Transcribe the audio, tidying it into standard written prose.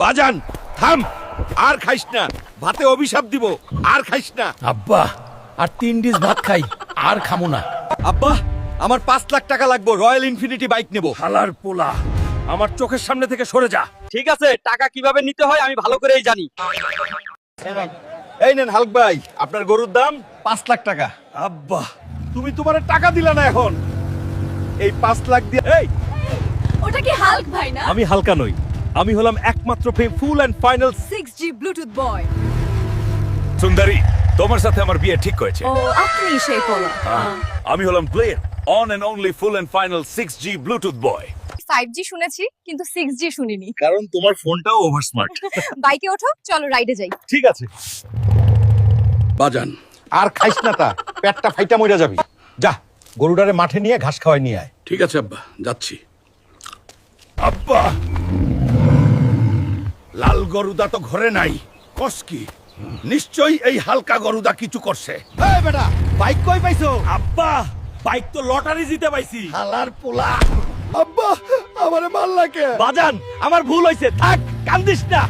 বাজান থাম, আর খাইস না, ভাতে অভিশাপ দিব, আর খাইস না। আব্বা আর 3 ডিশ ভাত খাই, আর খামো না। আব্বা আমার 5 লাখ টাকা লাগবে, রয়্যাল ইনফিনিটি বাইক নেব। হালার পোলা, আমার চোখের সামনে থেকে সরে যা। ঠিক আছে, টাকা কিভাবে নিতে হয় আমি ভালো করেই জানি। এই নেন হালক ভাই, আপনার গরুর দাম 5 লাখ টাকা। আব্বা তুমি তোমার টাকা দিলা না এখন। এই 5 লাখ দিয়ে এই ওটা কি হাল্ক ভাই না? আমি হালকা নই, আমি হলাম একমাত্র ফুল এন্ড ফাইনাল 6G ব্লুটুথ বয়। সুন্দরী, তোমার সাথে আমার বিয়ে ঠিক হয়েছে। ও আপনি সেই পোলা। আমি হলাম player one and only full and final 6G bluetooth boy. 5G শুনেছি কিন্তু 6G শুনিনি। কারণ তোমার ফোনটাও ওভার স্মার্ট। বাইকে ওঠো, চলো রাইডে যাই। ঠিক আছে বাজান, আর খাইস না, তা পেটটা ফাইটা মইরা যাবি। যা গরুটারে মাঠে নিয়ে ঘাস খাওয়াই নিয়ে আয়। ঠিক আছে আব্বা, যাচ্ছি। আব্বা লাল গরুদা তো ঘরে নাই, কসকি নিশ্চয়ই এই হালকা গরুদা কিছু করছে। এই বেটা, বাইক কই পাইছো? আব্বা বাইক তো লটারি জিতে পাইছি। হালার পোলা। আব্বা আমারে মারলা কে? বাজান আমার ভুল হইছে, থাক কান্দিস না।